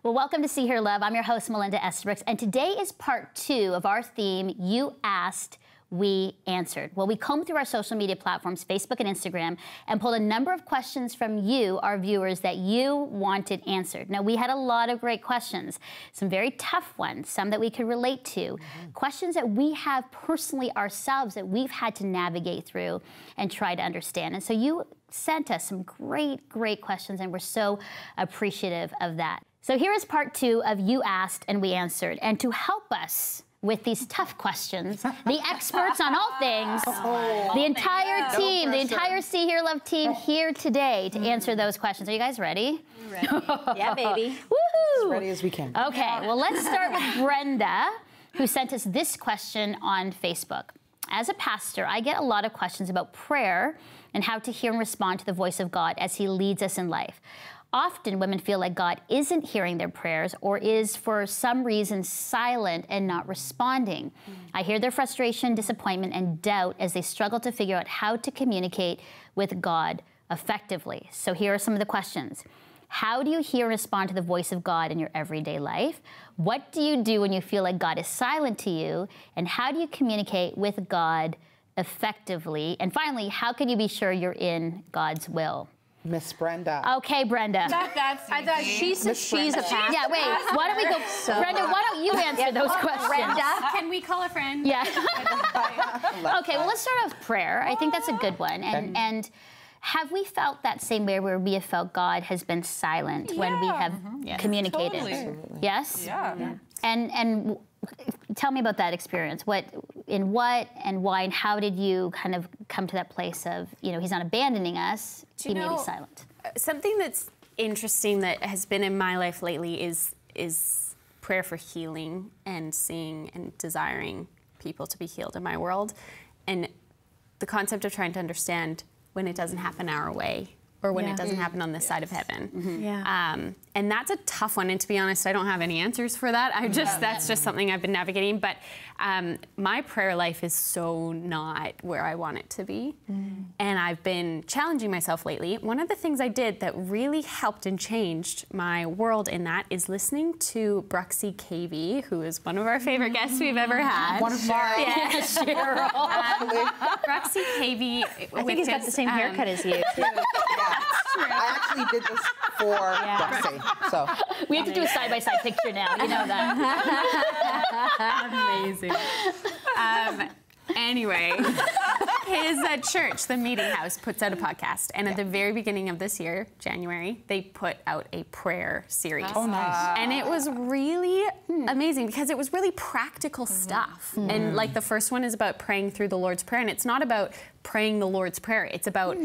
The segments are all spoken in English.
Well, welcome to See Hear Love. I'm your host, Melinda Estabrooks, and today is part 2 of our theme, You Asked, We Answered. Well, we combed through our social media platforms, Facebook and Instagram, and pulled a number of questions from you, our viewers, that you wanted answered. Now, we had a lot of great questions, some very tough ones, some that we could relate to, questions that we have personally ourselves that we've had to navigate through and try to understand. And so you sent us some great, great questions, and we're so appreciative of that. So here is part 2 of You Asked and We Answered. And to help us with these tough questions, the experts on all things, the entire team, the entire See Hear Love team here today to answer those questions. Are you guys ready? Ready. Yeah, baby. Woohoo! As ready as we can. Okay, well, let's start with Brenda, who sent us this question on Facebook. As a pastor, I get a lot of questions about prayer and how to hear and respond to the voice of God as He leads us in life. Often women feel like God isn't hearing their prayers or is for some reason silent and not responding. I hear their frustration, disappointment, and doubt as they struggle to figure out how to communicate with God effectively. So here are some of the questions. How do you hear and respond to the voice of God in your everyday life? What do you do when you feel like God is silent to you? And how do you communicate with God effectively? And finally, how can you be sure you're in God's will? Miss Brenda. Okay, Brenda. I thought she's a pastor. Yeah, wait, why don't we go, Brenda, why don't you answer those questions? Brenda. Can we call a friend? Yeah. Okay, well, let's start off with prayer. I think that's a good one. And have we felt that same way where we have felt God has been silent when we have communicated? Totally. Yes? Yeah. And tell me about that experience. What and why, and how did you kind of come to that place of, He's not abandoning us, He may be silent? Something that's interesting that has been in my life lately is prayer for healing and seeing and desiring people to be healed in my world. And the concept of trying to understand when it doesn't happen our way or when it doesn't happen on this side of heaven. And that's a tough one. And to be honest, I don't have any answers for that. That's just something I've been navigating. But my prayer life is so not where I want it to be. And I've been challenging myself lately. One of the things I did that really helped and changed my world in that is listening to Bruxy Cavey, who is one of our favorite guests we've ever had. One of mine. Yeah, Cheryl. Bruxy Cavey. I think he's got the same haircut as you. I actually did this for Bruxy, so. We have to do a side-by-side picture now, you know that. Amazing. Anyway, his church, the Meeting House, puts out a podcast. And at the very beginning of this year, January, they put out a prayer series. Oh, nice. And it was really amazing because it was really practical stuff. And like the first one is about praying through the Lord's Prayer. And it's not about praying the Lord's Prayer. It's about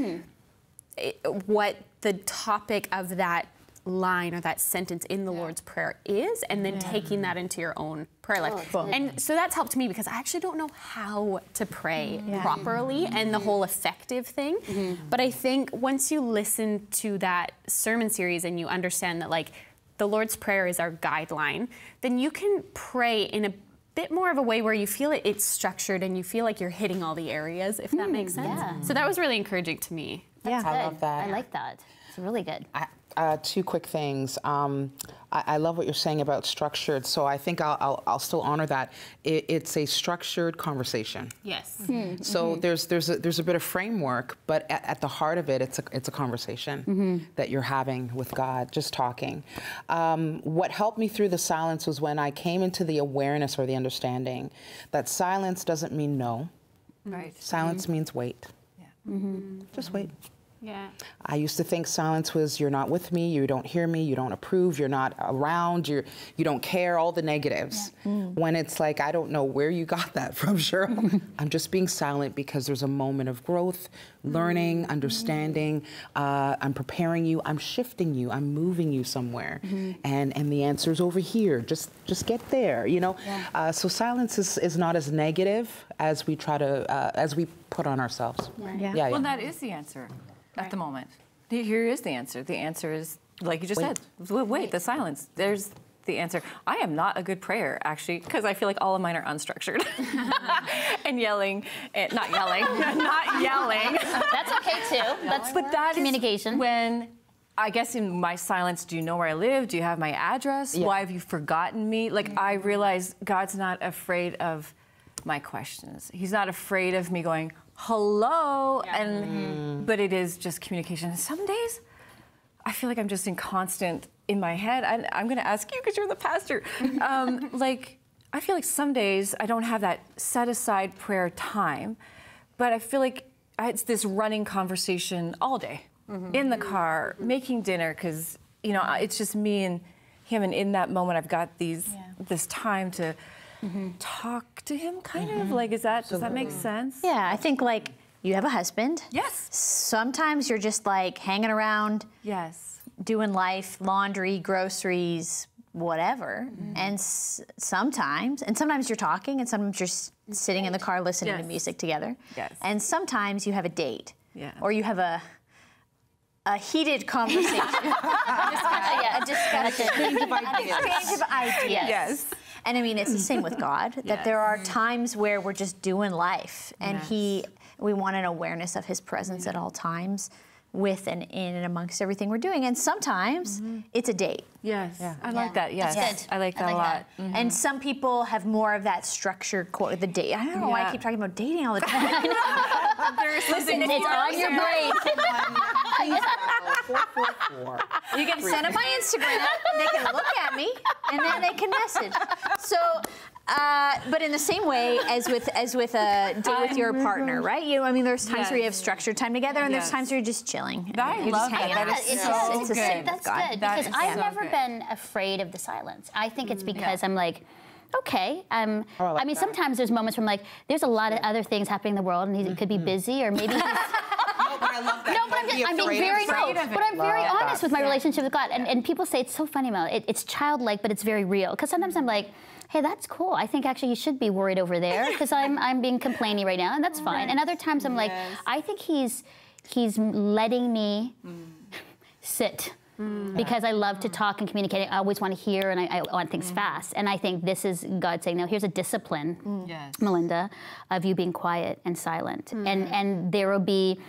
what the topic of that line or that sentence in the Lord's Prayer is, and then taking that into your own prayer life. And so that's helped me because I actually don't know how to pray properly and the whole effective thing. But I think once you listen to that sermon series and you understand that like the Lord's Prayer is our guideline, then you can pray in a bit more of a way where you feel it's structured and you feel like you're hitting all the areas, if that makes sense. Yeah. So that was really encouraging to me. That's I good. love that. I like that. It's really good. 2 quick things. I love what you're saying about structured, so I think I'll still honor that. It's a structured conversation. Yes. So there's a bit of framework, but at the heart of it, it's a conversation that you're having with God, just talking. What helped me through the silence was when I came into the awareness or the understanding that silence doesn't mean no. Right. Silence means wait. Just wait. Yeah. I used to think silence was you're not with me, you don't hear me, you don't approve, you're not around, you don't care, all the negatives. When it's like, I don't know where you got that from, Cheryl. I'm just being silent because there's a moment of growth, learning, understanding. I'm preparing you, I'm shifting you, I'm moving you somewhere. And the answer's over here. Just get there, So silence is not as negative as we try to, as we put on ourselves. Well, that is the answer at the moment. Here is the answer. The answer is, like you just said, wait, the silence. There's the answer. I am not a good prayer, actually, because I feel like all of mine are unstructured. And yelling, not yelling. That's okay, too. That's but that communication. Is when I guess in my silence, do you know where I live? Do you have my address? Yeah. Why have you forgotten me? Like, I realize God's not afraid of my questions. He's not afraid of me going, hello, but it is just communication. And some days, I feel like I'm just in constant in my head. I'm going to ask you because you're the pastor. Like, I feel like some days I don't have that set aside prayer time, but I feel like it's this running conversation all day. In the car, making dinner, because it's just me and him, and in that moment, I've got this time to talk to him. Kind of like, does that make sense? Yeah, I think like you have a husband. Yes. Sometimes you're just like hanging around, Yes. doing life, laundry, groceries, whatever. And sometimes you're talking, and sometimes you're sitting in the car listening to music together. Yes. And sometimes you have a date. Yeah. Or you have a heated conversation. a discussion. Exchange of ideas. Exchange of ideas. Yes. And I mean, it's the same with God, that there are times where we're just doing life, and we want an awareness of His presence at all times, with and in and amongst everything we're doing. And sometimes it's a date. Yes. I like that. Yes. That's good. I like that a lot. And some people have more of that structured the date. I don't know why I keep talking about dating all the time. Listen, It's on your brain. You can send them my Instagram. They can look at me, and then they can message. So, but in the same way as with a date with your partner, right? I mean, there's times where you have structured time together, and there's times where you're just chilling. I you're love just hanging that. out. That is It's so just- it's the same good. with That's God. good, That because is I've so never good. been afraid of the silence. I think it's because I'm like, okay. I I like mean, that. sometimes there's moments where I'm like, there's a lot of other things happening in the world, and he could be busy, or maybe he's. No, but I love that. No, but I'm being very but I'm very honest with my relationship with God. And people say it's so funny, Mel. It's childlike, but it's very real. Because sometimes I'm like, hey, that's cool. I think actually you should be worried over there because I'm being complainy right now, and that's fine. And other times I'm like, I think he's letting me sit. Because I love to talk and communicate. I always want to hear, and I want things fast. And I think this is God saying, no, here's a discipline, Melinda, of you being quiet and silent. And there will be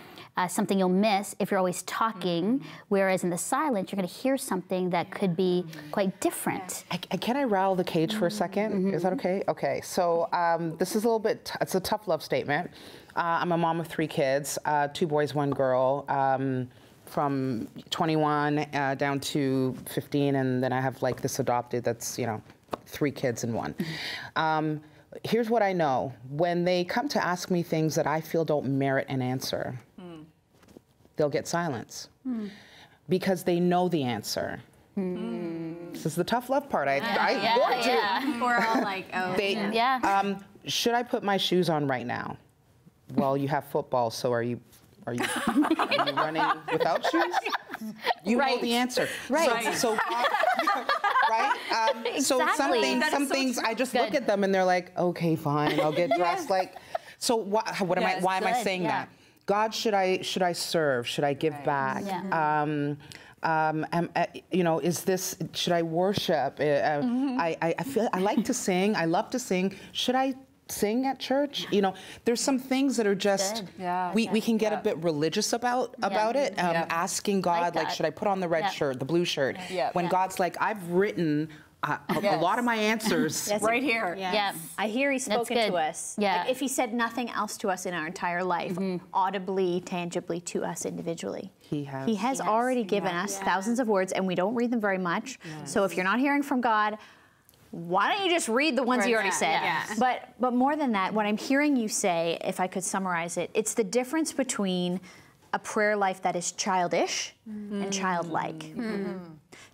something you'll miss if you're always talking, whereas in the silence, you're going to hear something that could be quite different. Can I rattle the cage for a second? Is that okay? Okay, so this is a little bit, it's a tough love statement. I'm a mom of 3 kids, 2 boys, 1 girl. From 21 down to 15, and then I have like this adopted that's 3 kids in 1. Here's what I know: when they come to ask me things that I feel don't merit an answer, they'll get silence because they know the answer. This is the tough love part. I warned you. We're all like, oh. Should I put my shoes on right now? Well, you have football, so are you running without shoes? You know the answer. Right. So right? So Exactly. some things I just look at them and they're like, okay, fine, I'll get dressed. Like, so why am I saying that? God, should I serve? Should I give back? Is this? Should I worship? I like to sing. I love to sing. Should I sing at church? There's some things that are just we can get a bit religious about it. Asking God, like, should I put on the red shirt, the blue shirt? When God's like, I've written a lot of my answers right here. Yeah. I hear He's spoken to us. Yeah. Like if He said nothing else to us in our entire life, audibly, tangibly to us individually. He has. He has already given us thousands of words, and we don't read them very much. So if you're not hearing from God, why don't you just read the ones you already said? But more than that, what I'm hearing you say, if I could summarize it, it's the difference between a prayer life that is childish and childlike.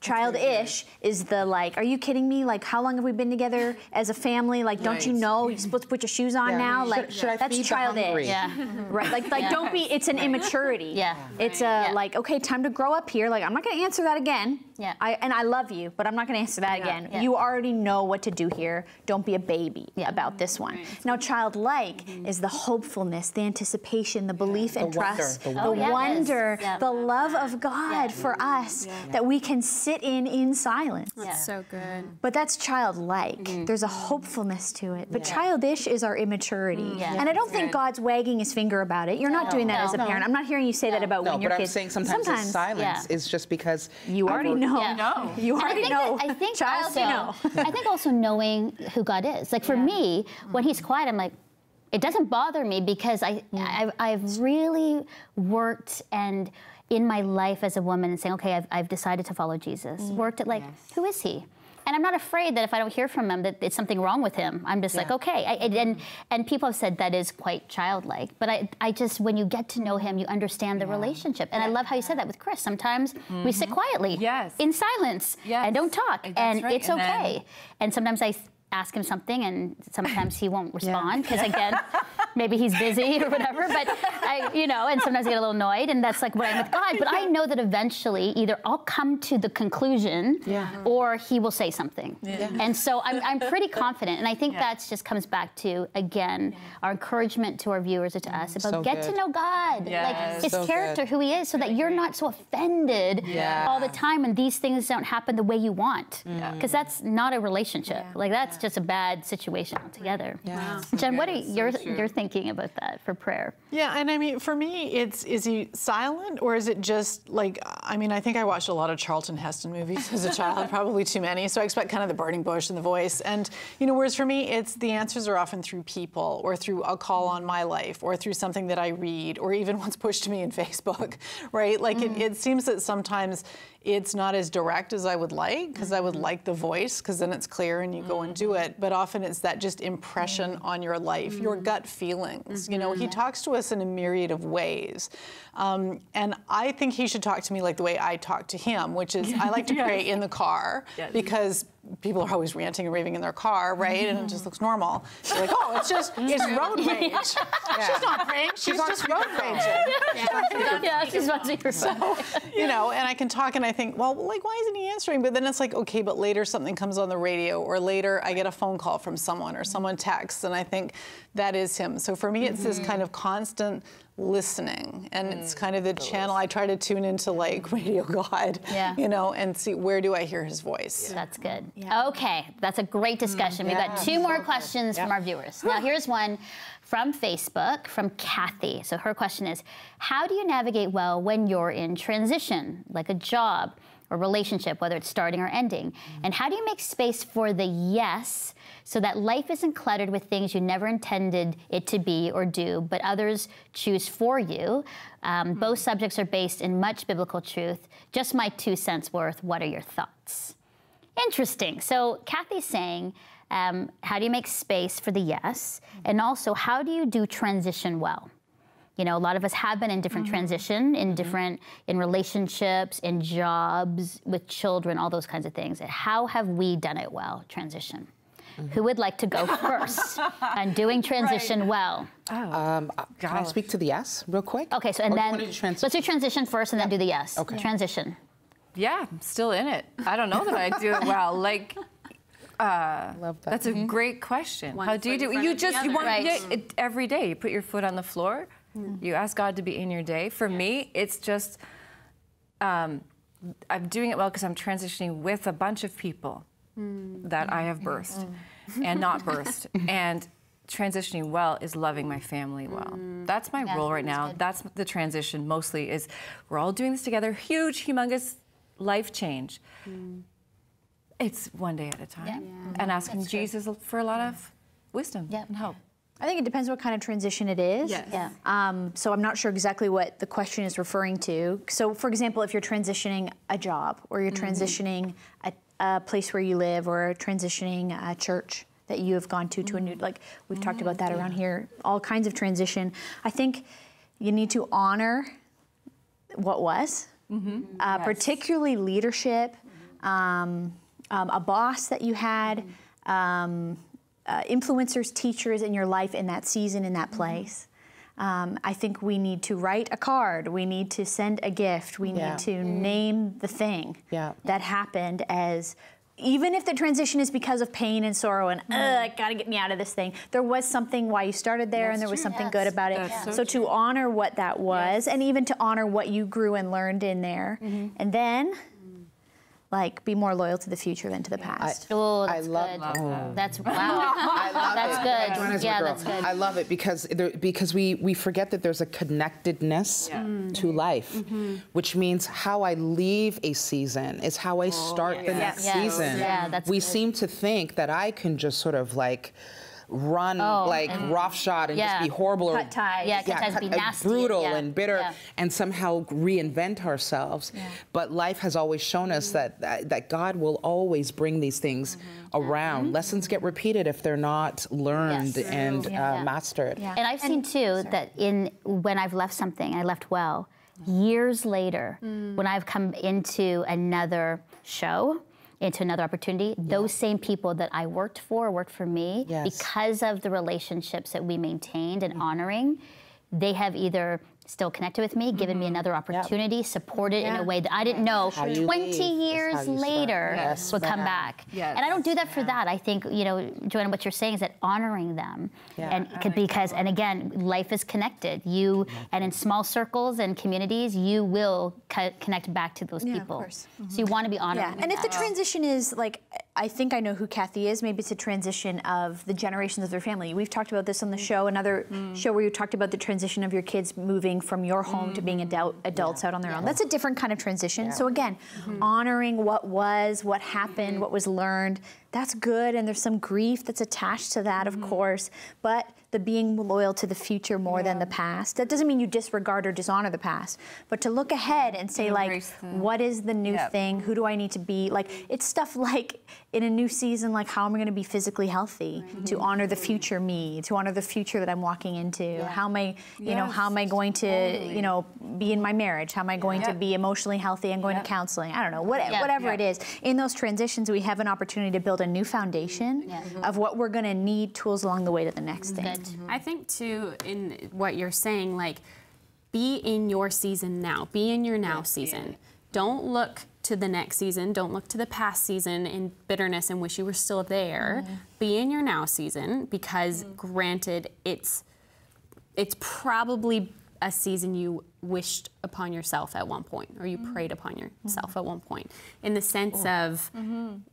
Childish is the like, are you kidding me? Like, how long have we been together as a family? Like, don't you know you're supposed to put your shoes on now? Like, should I that's feed the hungry? childish. Right? Like, don't be. It's an immaturity. It's a like, okay, time to grow up here. Like, I'm not going to answer that again. And I love you, but I'm not going to answer that again. You already know what to do here. Don't be a baby about this one. Now, childlike is the hopefulness, the anticipation, the belief and trust, the wonder, the love of God for us that we can sit in silence. That's so good. But that's childlike. There's a hopefulness to it. But childish is our immaturity. And I don't think God's wagging his finger about it. You're not doing that as a parent. I'm not hearing you say that about when your kids. No, but I'm saying sometimes it's silence is just because you already know. You already know. I think Child, also, you know. I think also knowing who God is. Like for me, when he's quiet, I'm like, it doesn't bother me because I've really worked and in my life as a woman and saying, okay, I've decided to follow Jesus. Worked at like, who is he? And I'm not afraid that if I don't hear from him, that it's something wrong with him. I'm just like, okay. And people have said that is quite childlike. But I just, when you get to know him, you understand the relationship. And I love how you said that with Chris. Sometimes we sit quietly in silence and don't talk. And it's okay. And sometimes I ask him something and sometimes he won't respond because again, maybe he's busy or whatever, but and sometimes I get a little annoyed and that's like what I'm with God. But I know that eventually either I'll come to the conclusion or he will say something. And so I'm pretty confident. And I think that's just comes back to, again, our encouragement to our viewers or to us about get to know God, like his character, who he is, so that you're not so offended all the time when these things don't happen the way you want. Because that's not a relationship. Like that's just a bad situation altogether. Jen, what are you're thinking about that for prayer? Yeah, and I mean, for me, is he silent or is it just like, I mean, I think I watched a lot of Charlton Heston movies as a child, probably too many, so I expect kind of the burning bush and the voice. And, whereas for me, it's the answers are often through people or through a call on my life or through something that I read or even what's pushed to me in Facebook, right? Like it seems that sometimes it's not as direct as I would like, because I would like the voice, because then it's clear and you go and do it. But often it's that just impression on your life, your gut feelings. He talks to us in a myriad of ways. And I think he should talk to me like the way I talk to him, which is I like to pray in the car because people are always ranting and raving in their car, right? And it just looks normal. You're like, oh, it's road rage. She's not praying, she's just road raging. She's watching her phone. So, and I can talk and I think, well, like, why isn't he answering? But then it's like, okay, but later something comes on the radio or later I get a phone call from someone or someone texts and I think that is him. So for me, it's this kind of constant listening, and it's kind of the channel I try to tune into, like Radio God, and see where do I hear his voice. That's good. Okay, that's a great discussion. We've got two more questions from our viewers. Now here's one from Facebook, from Kathy. So her question is, how do you navigate well when you're in transition, like a job or relationship, whether it's starting or ending? And how do you make space for the yes so that life isn't cluttered with things you never intended it to be or do, but others choose for you? Both subjects are based in much biblical truth. Just my 2 cents worth. What are your thoughts? Interesting. So Kathy's saying, how do you make space for the yes? And also, how do you do transition well? A lot of us have been in different transition, in relationships, in jobs, with children, all those kinds of things. How have we done it well, transition? Who would like to go first on doing transition well? Can I speak to the yes real quick? Okay, so and then let's do transition first and then do the yes. Okay. Transition. Yeah, I'm still in it. I don't know that I do it well. Like, love that. That's a great question. How do you do it? You want every day. You put your foot on the floor. You ask God to be in your day. For me, it's just I'm doing it well because I'm transitioning with a bunch of people that I have birthed and not birthed. And transitioning well is loving my family well. That's my role right now. Good. That's the transition mostly is we're all doing this together. Huge, humongous life change. It's one day at a time. And asking Jesus for a lot of wisdom and help. I think it depends what kind of transition it is. Yes. So I'm not sure exactly what the question is referring to. So for example, if you're transitioning a job or you're transitioning a place where you live or transitioning a church that you have gone to a new, like we've talked about that around here, all kinds of transition. I think you need to honor what was, particularly leadership, a boss that you had, influencers, teachers in your life in that season, in that place. I think we need to write a card. We need to send a gift. We need to name the thing that happened as, even if the transition is because of pain and sorrow and, gotta get me out of this thing, there was something why you started there and there was something good about it. So to honor what that was and even to honor what you grew and learned in there. And then like be more loyal to the future than to the past. Oh, that's I love good. that. That's wow. I love That's it. good. Joanna's my Yeah, girl. that's good. I love it because we forget that there's a connectedness to life, which means how I leave a season is how I start the next season. Yeah, that's we good. seem to think that I can just sort of like run like roughshod and just be horrible Cut ties. Yeah, cut ties, be nasty. brutal Yeah. and bitter Yeah. and somehow reinvent ourselves. But life has always shown us that God will always bring these things around. Lessons get repeated if they're not learned Yes. and Yeah. mastered. Yeah. And I've seen too that when I've left something, I left well. Years later, when I've come into another show, into another opportunity, those same people that I worked for me, because of the relationships that we maintained and honoring, they have either still connected with me, given me another opportunity, supported in a way that I didn't know 20 years later would come back. Yes. And I don't do that for that. I think, Joanna, what you're saying is that honoring them. And because, and again, life is connected. And in small circles and communities, you will connect back to those people. Of course. So you want to be honoring Yeah, and if the transition is like, I think I know who Kathy is, maybe it's a transition of the generations of their family. We've talked about this on the show, another show where you talked about the transition of your kids moving from your home to being adults out on their own. That's a different kind of transition. So again, honoring what was, what happened, what was learned, that's good, and there's some grief that's attached to that, of course, but the being loyal to the future more than the past. That doesn't mean you disregard or dishonor the past, but to look ahead and say, like, what is the new thing? Who do I need to be? Like, it's stuff like in a new season, like, how am I going to be physically healthy to honor the future me, to honor the future that I'm walking into? How am I, how am I going to, be in my marriage? How am I going to be emotionally healthy and going to counseling? I don't know, whatever it is. In those transitions, we have an opportunity to build a new foundation of what we're going to need tools along the way to the next thing. I think too, in what you're saying, like, be in your season now. Be in your now season. Don't look to the next season. Don't look to the past season in bitterness and wish you were still there. Be in your now season, because granted, it's probably a season you wished upon yourself at one point, or you prayed upon yourself at one point, in the sense of, and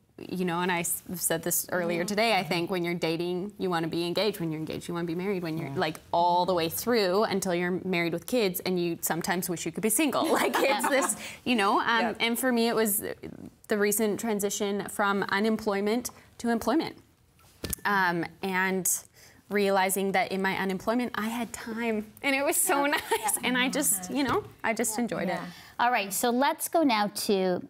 I said this earlier today, I think when you're dating, you want to be engaged. When you're engaged, you want to be married. When you're like all the way through until you're married with kids, and you sometimes wish you could be single. Like it's this, and for me, it was the recent transition from unemployment to employment. And realizing that in my unemployment, I had time, and it was so nice. And I just, I just enjoyed it. All right, so let's go now to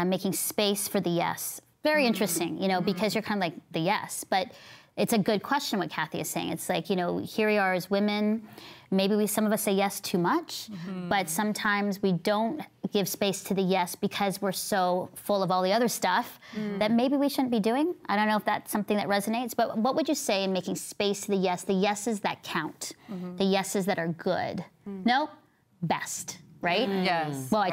making space for the yes. Very interesting, because you're kind of like the yes, but it's a good question what Kathy is saying. It's like, here we are as women, maybe some of us say yes too much, but sometimes we don't give space to the yes because we're so full of all the other stuff that maybe we shouldn't be doing. I don't know if that's something that resonates, but what would you say in making space to the yeses that count, the yeses that are good? No, best. Right? Yes. Well, I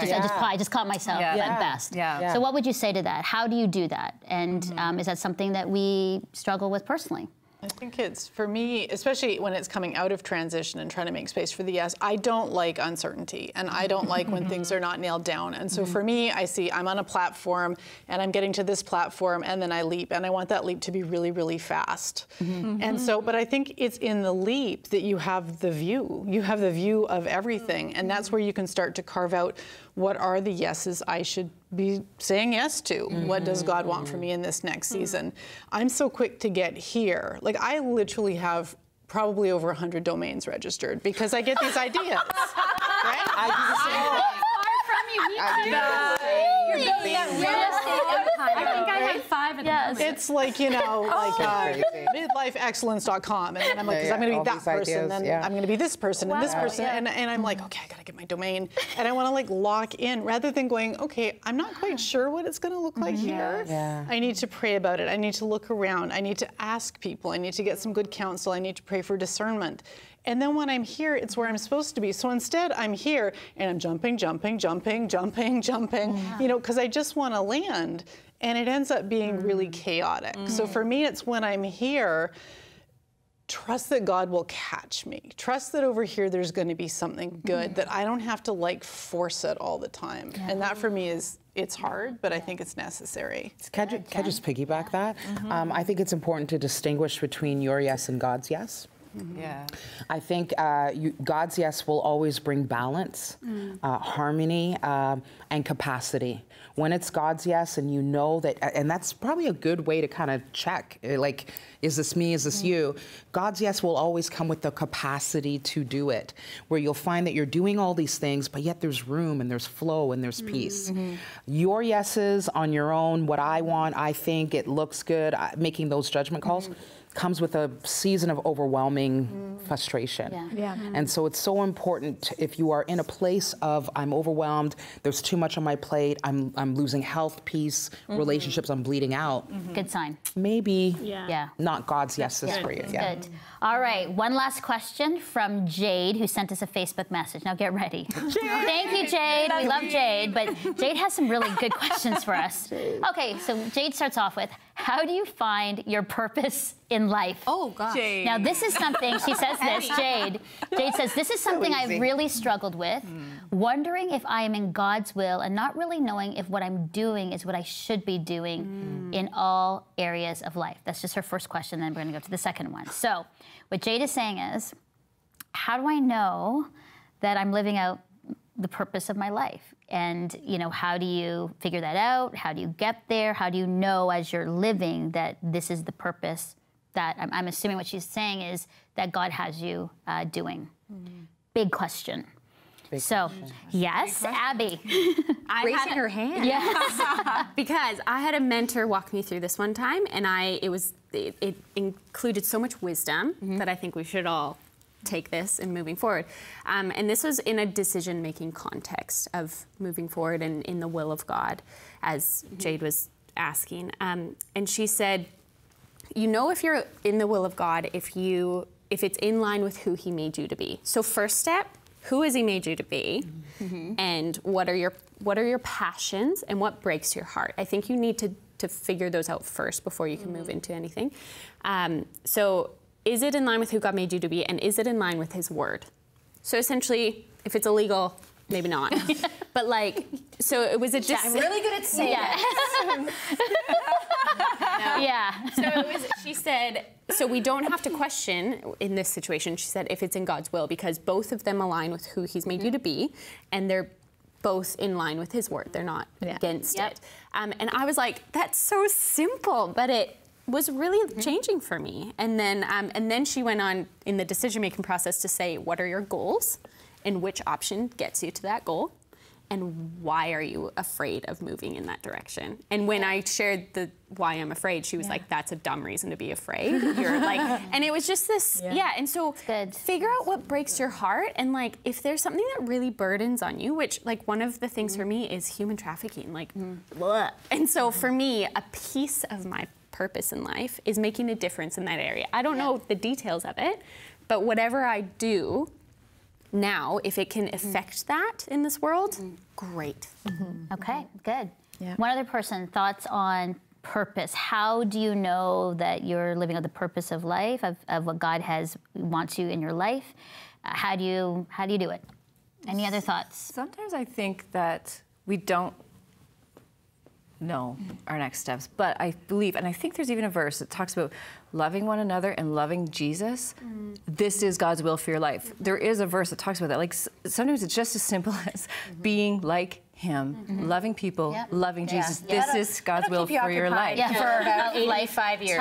just caught myself at best. Yeah. So what would you say to that? How do you do that? And is that something that we struggle with personally? I think it's, for me, especially when it's coming out of transition and trying to make space for the yes, I don't like uncertainty, and I don't like when things are not nailed down. And so for me, I see I'm on a platform, and I'm getting to this platform, and then I leap, and I want that leap to be really, really fast. And so, but I think it's in the leap that you have the view. You have the view of everything, and that's where you can start to carve out what are the yeses I should be saying yes to? What does God want for me in this next season? I'm so quick to get here. Like, I literally have probably over 100 domains registered because I get these ideas. Right? I do the same thing. I do the same thing. I think I have 5 at the moment. It's like, midlifeexcellence.com. And then I'm like, because I'm going to be that person, then I'm going to be this person and this person. And I'm like, okay, I got to get my domain. And I want to like lock in rather than going, okay, I'm not quite sure what it's going to look like here. Yeah. I need to pray about it. I need to look around. I need to ask people. I need to get some good counsel. I need to pray for discernment. And then when I'm here, it's where I'm supposed to be. So instead, I'm here and I'm jumping, because I just want to land. And it ends up being really chaotic. So for me, it's when I'm here trust that God will catch me. Trust that over here there's going to be something good, that I don't have to like force it all the time. And that for me is, it's hard, but I think it's necessary. Can I just piggyback that? I think it's important to distinguish between your yes and God's yes. Yeah. I think God's yes will always bring balance, harmony, and capacity. When it's God's yes and you know that, and that's probably a good way to kind of check, like, is this me, is this you? God's yes will always come with the capacity to do it, where you'll find that you're doing all these things, but yet there's room and there's flow and there's peace. Your yeses on your own, what I want, I think, it looks good, making those judgment calls, comes with a season of overwhelming frustration. And so it's so important, if you are in a place of, I'm overwhelmed, there's too much on my plate, I'm losing health, peace, relationships, I'm bleeding out. Good sign. Maybe not God's yeses for you. Good. All right, one last question from Jade, who sent us a Facebook message. Now get ready. Thank you, Jade. We love Jade, but Jade has some really good questions for us. Okay, so Jade starts off with, how do you find your purpose in life? Oh, gosh. Jade. Now, this is something, she says this, Jade says, this is something I've really struggled with, wondering if I am in God's will and not really knowing if what I'm doing is what I should be doing in all areas of life. That's just her first question, then we're gonna go to the second one. So, what Jade is saying is, how do I know that I'm living out the purpose of my life? And, you know, how do you figure that out? How do you get there? How do you know as you're living that this is the purpose that I'm assuming what she's saying is that God has you doing? Big question. Yes, Abby. Raising her hand. Yes. Because I had a mentor walk me through this one time, and it included so much wisdom that I think we should all take this and moving forward. And this was in a decision-making context of moving forward and in the will of God, as Jade was asking. And she said, you know if you're in the will of God if it's in line with who He made you to be. So first step, who has He made you to be? And what are your passions and what breaks your heart? I think you need to figure those out first before you can move into anything. So is it in line with who God made you to be, and is it in line with His word? So essentially, if it's illegal, maybe not. But like, so it was a I'm really good at saying that. So it was, she said, so we don't have to question in this situation, she said, if it's in God's will, because both of them align with who He's made you to be, and they're both in line with His word. They're not against it. And I was like, that's so simple, but it was really changing for me. And then she went on in the decision-making process to say, what are your goals and which option gets you to that goal? And why are you afraid of moving in that direction? And when I shared the why I'm afraid, she was like, that's a dumb reason to be afraid. You're like, and it was just this, and so figure out what breaks your heart, and like, if there's something that really burdens on you, which like one of the things for me is human trafficking, like, and so for me, a piece of my purpose in life is making a difference in that area. I don't know the details of it, but whatever I do now, if it can affect that in this world, great. Okay, good. One other person, thoughts on purpose. How do you know that you're living out the purpose of life, of what God wants you in your life? How do you do it? Any other thoughts? Sometimes I think that we don't know our next steps, but I believe, and I think there's even a verse that talks about loving one another and loving Jesus. This is God's will for your life. There is a verse that talks about that. Like, sometimes it's just as simple as being like Him, loving people, loving Jesus. This is God's will for your life. For about 85 years.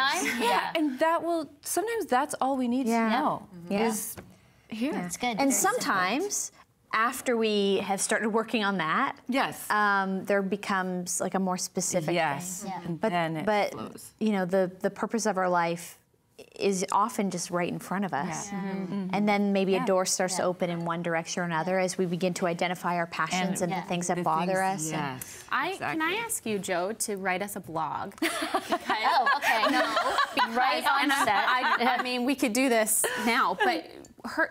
And that will, sometimes that's all we need to know is here. That's good. And sometimes, after we have started working on that, there becomes like a more specific thing. And then it flows. You know, the purpose of our life is often just right in front of us. And then maybe a door starts to open in one direction or another as we begin to identify our passions and the things that bother us. Can I ask you, Joe, to write us a blog? Right on set. I mean, we could do this now, but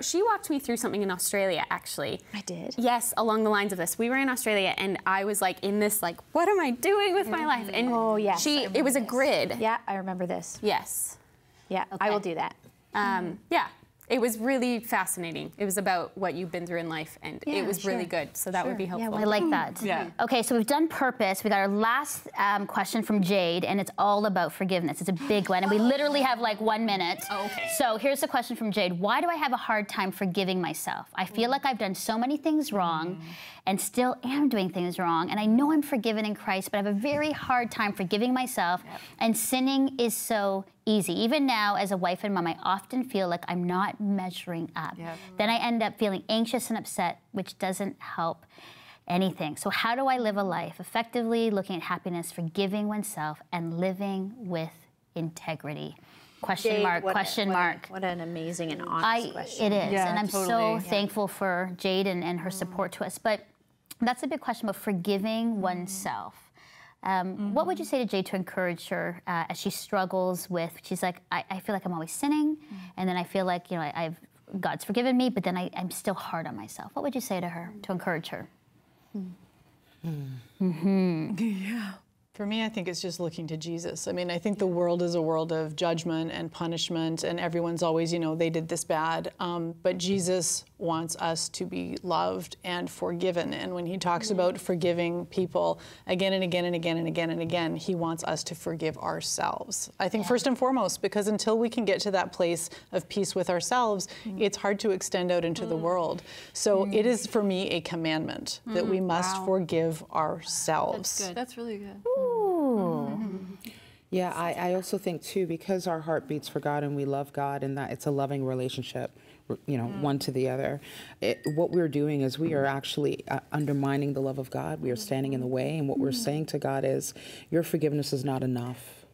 she walked me through something in Australia, actually. I did? Yes, along the lines of this. We were in Australia, and I was like in this, like, what am I doing with my life? And it was a grid. Yeah, I remember this. Yes. Yeah, I will do that. Yeah. It was really fascinating. It was about what you've been through in life, and it was really good. So that would be helpful. I like that. Yeah. Okay, so we've done purpose. We got our last question from Jade, and it's all about forgiveness. It's a big one, and we literally have like 1 minute. Oh, okay. So here's the question from Jade. Why do I have a hard time forgiving myself? I feel like I've done so many things wrong and still am doing things wrong, and I know I'm forgiven in Christ, but I have a very hard time forgiving myself, and sinning is so easy. Even now, as a wife and mom, I often feel like I'm not measuring up. Then I end up feeling anxious and upset, which doesn't help anything. So how do I live a life effectively looking at happiness, forgiving oneself, and living with integrity? Question Jade, mark, question mark. What an amazing and honest question. It is, Yeah, and I'm totally. so thankful for Jade and her support to us. But that's a big question about forgiving oneself. What would you say to Jade to encourage her as she struggles with, she's like, I feel like I'm always sinning, and then I feel like, God's forgiven me, but then I'm still hard on myself. What would you say to her to encourage her? For me, I think it's just looking to Jesus. I mean, I think the world is a world of judgment and punishment, and everyone's always, they did this bad. But Jesus wants us to be loved and forgiven. And when he talks about forgiving people again and again and again and again and again, he wants us to forgive ourselves. I think first and foremost, because until we can get to that place of peace with ourselves, it's hard to extend out into the world. So it is, for me, a commandment that we must forgive ourselves. That's good. That's really good. Yeah, I also think too, because our heart beats for God and we love God, and that it's a loving relationship, one to the other. What we're doing is we are actually undermining the love of God. We are standing in the way, and what we're saying to God is, your forgiveness is not enough.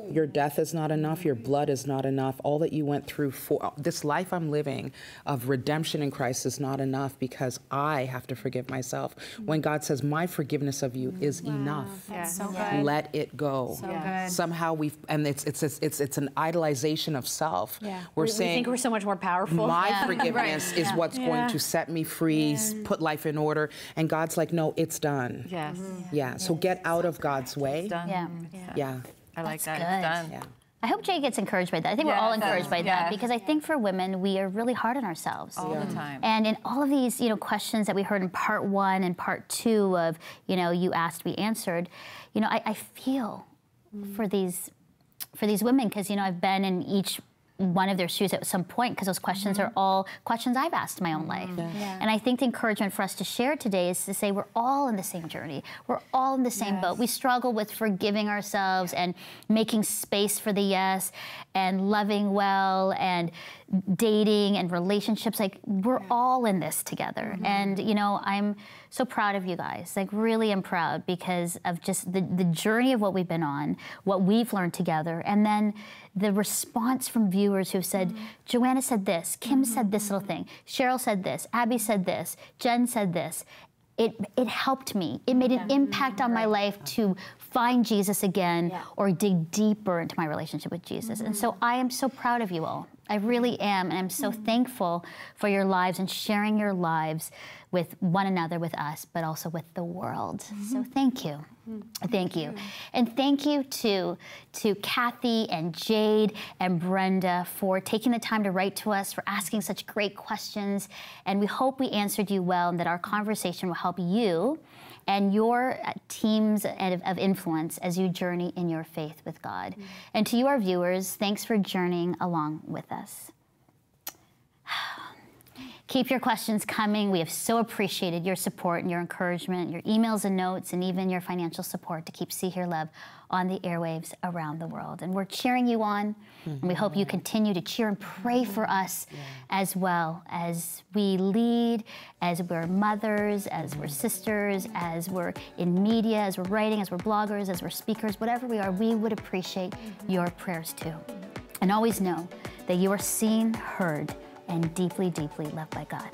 Your death is not enough. Your blood is not enough. All that you went through for this life I'm living of redemption in Christ is not enough, because I have to forgive myself. When God says, my forgiveness of you is enough. That's so good. Let it go. So good. Somehow it's an idolization of self. We saying, think we're so much more powerful. my forgiveness is what's going to set me free, put life in order. And God's like, no, it's done. Yes. Yeah. So get out of God's way. Done. Yeah. I like that. good. It's done. Yeah. I hope Jade gets encouraged by that. I think we're all encouraged by that, because I think for women, we are really hard on ourselves. All the time. And in all of these, questions that we heard in part 1 and part 2 of, you asked, we answered, I feel for these women, because, I've been in each one of their shoes at some point, because those questions are all questions I've asked in my own life. And I think the encouragement for us to share today is to say we're all in the same journey. We're all in the same boat. We struggle with forgiving ourselves and making space for the yes, and loving well, and dating and relationships. Like, we're all in this together. And, I'm so proud of you guys. Like, really am proud, because of just the journey of what we've been on, what we've learned together, and then the response from viewers who've said, Joanna said this, Kim said this little thing, Cheryl said this, Abby said this, Jen said this. It helped me. It made an impact on my life to find Jesus again, or dig deeper into my relationship with Jesus. And so I am so proud of you all. I really am, and I'm so thankful for your lives and sharing your lives with one another, with us, but also with the world. So thank you. Thank you. And thank you to Kathy and Jade and Brenda for taking the time to write to us, for asking such great questions. And we hope we answered you well, and that our conversation will help you and your teams of influence as you journey in your faith with God. And to you, our viewers, thanks for journeying along with us. Keep your questions coming. We have so appreciated your support and your encouragement, your emails and notes, and even your financial support to keep See Hear Love on the airwaves around the world. And we're cheering you on, and we hope you continue to cheer and pray for us as well, as we lead, as we're mothers, as we're sisters, as we're in media, as we're writing, as we're bloggers, as we're speakers, whatever we are, we would appreciate your prayers too. And always know that you are seen, heard, and deeply, deeply loved by God.